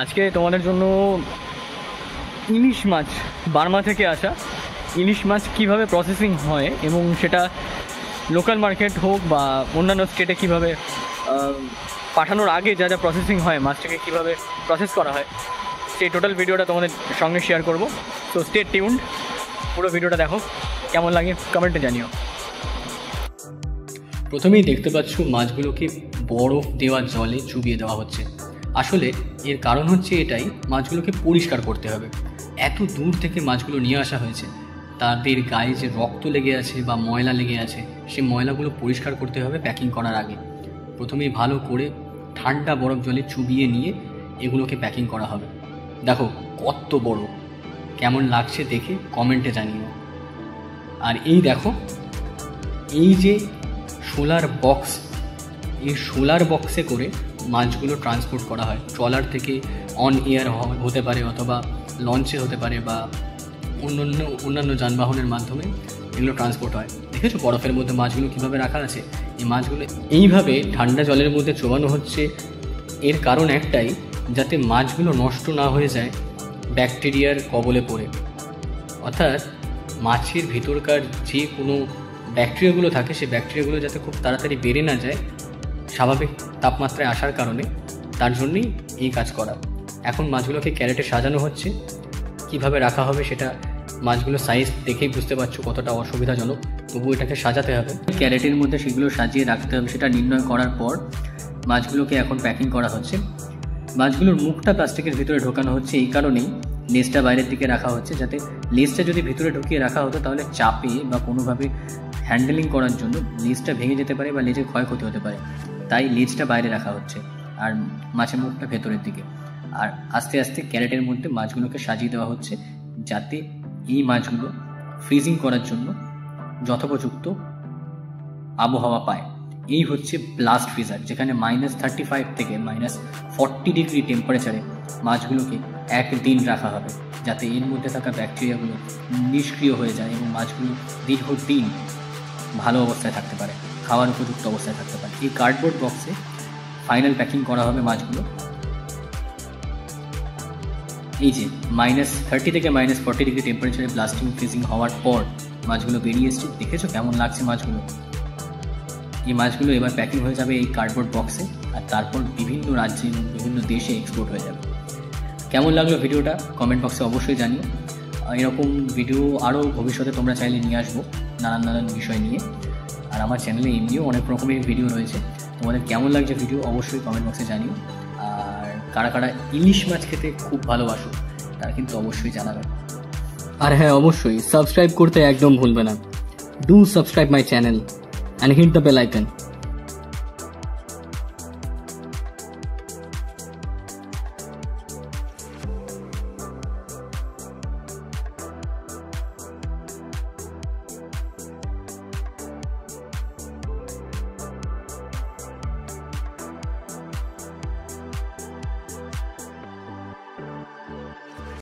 আজকে তোমাদের জন্য ইলিশ মাছ, বার্মা থেকে আসা ইলিশ মাছ কীভাবে প্রসেসিং হয় এবং সেটা লোকাল মার্কেট হোক বা অন্যান্য স্টেটে কীভাবে পাঠানোর আগে যা যা প্রসেসিং হয়, মাছটাকে কীভাবে প্রসেস করা হয়, সেই টোটাল ভিডিওটা তোমাদের সঙ্গে শেয়ার করব। সো স্টে টিউনড, পুরো ভিডিওটা দেখো, কেমন লাগে কমেন্টে জানিও। প্রথমেই দেখতে পাচ্ছ মাছগুলোকে বরফ দেওয়া জলে চুবিয়ে দেওয়া হচ্ছে। আসলে এর কারণ হচ্ছে এটাই, মাছগুলোকে পরিষ্কার করতে হবে। এত দূর থেকে মাছগুলো নিয়ে আসা হয়েছে, তাদের গায়ে যে রক্ত লেগে আছে বা ময়লা লেগে আছে, সেই ময়লাগুলো পরিষ্কার করতে হবে প্যাকিং করার আগে। প্রথমেই ভালো করে ঠান্ডা বরফ জলে চুবিয়ে নিয়ে এগুলোকে প্যাকিং করা হবে। দেখো কত বড়, কেমন লাগছে দেখে কমেন্টে জানিও। আর এই দেখো, এই যে সোলার বক্স, এই সোলার বক্সে করে মাছগুলো ট্রান্সপোর্ট করা হয়। ট্রলার থেকে অন এয়ার হতে পারে, অথবা লঞ্চে হতে পারে, বা অন্যান্য যানবাহনের মাধ্যমে এগুলো ট্রান্সপোর্ট হয়। দেখেছো বরফের মধ্যে মাছগুলো কীভাবে রাখা আছে। এই মাছগুলো এইভাবে ঠান্ডা জলের মধ্যে চোবানো হচ্ছে, এর কারণ একটাই, যাতে মাছগুলো নষ্ট না হয়ে যায় ব্যাকটেরিয়ার কবলে পড়ে। অর্থাৎ মাছের ভিতরকার যে কোনো ব্যাকটেরিয়াগুলো থাকে, সেই ব্যাকটেরিয়াগুলো যাতে খুব তাড়াতাড়ি বেড়ে না যায় স্বাভাবিক তাপমাত্রায় আসার কারণে, তার জন্যই এই কাজ করা। এখন মাছগুলোকে ক্যারেটে সাজানো হচ্ছে। কিভাবে রাখা হবে সেটা মাছগুলোর সাইজ দেখেই বুঝতে পারছো কতটা অসুবিধাজনক, তবু এটাকে সাজাতে হবে। ক্যারেটের মধ্যে সেগুলো সাজিয়ে রাখতে হবে, সেটা নির্ণয় করার পর মাছগুলোকে এখন প্যাকিং করা হচ্ছে। মাছগুলোর মুখটা প্লাস্টিকের ভিতরে ঢোকানো হচ্ছে এই কারণেই, লেজটা বাইরের দিকে রাখা হচ্ছে, যাতে লেজটা যদি ভিতরে ঢুকিয়ে রাখা হতো তাহলে চাপে বা কোনোভাবে হ্যান্ডেলিং করার জন্য লেজটা ভেঙে যেতে পারে বা লেজের ক্ষয়ক্ষতি হতে পারে। তাই লেজটা বাইরে রাখা হচ্ছে আর মাছের মুখটা ভেতরের দিকে। আর আস্তে আস্তে ক্যারেটের মধ্যে মাছগুলোকে সাজিয়ে দেওয়া হচ্ছে, যাতে এই মাছগুলো ফ্রিজিং করার জন্য যথোপযুক্ত আবহাওয়া পায়। এই হচ্ছে ব্লাস্ট ফ্রিজার, যেখানে -35 থেকে -40 ডিগ্রি টেম্পারেচারে মাছগুলোকে একদিন রাখা হবে, যাতে এর মধ্যে থাকা ব্যাকটেরিয়াগুলো নিষ্ক্রিয় হয়ে যায় এবং মাছগুলো দীর্ঘদিন ভালো অবস্থায় থাকতে পারে, খাওয়ার উপযুক্ত অবস্থায় থাকতে পারে। এই কার্ডবোর্ড বক্সে ফাইনাল প্যাকিং করা হবে মাছগুলো। এই যে -30 থেকে -40 ডিগ্রি টেম্পারেচারে ব্লাস্টিং ফ্রিজিং হওয়ার পর মাছগুলো বেরিয়ে এসছে। দেখেছো কেমন লাগছে মাছগুলো। এই মাছগুলো এবার প্যাকিং হয়ে যাবে এই কার্ডবোর্ড বক্সে, আর তারপর বিভিন্ন রাজ্যে এবং বিভিন্ন দেশে এক্সপোর্ট হয়ে যাবে। কেমন লাগলো ভিডিওটা কমেন্ট বক্সে অবশ্যই জানিও। এরকম ভিডিও আরও ভবিষ্যতে তোমরা চাইলে নিয়ে আসবো নানান বিষয় নিয়ে। আর আমার চ্যানেলে এমনিও অনেক রকমের ভিডিও রয়েছে, তোমাদের কেমন লাগছে ভিডিও অবশ্যই কমেন্ট বক্সে জানিও। আর কারা কারা ইলিশ মাছ খেতে খুব ভালোবাসো তারা কিন্তু অবশ্যই জানাবে। আর হ্যাঁ, অবশ্যই সাবস্ক্রাইব করতে একদম ভুলবে না। Do subscribe my channel and hit the bell icon.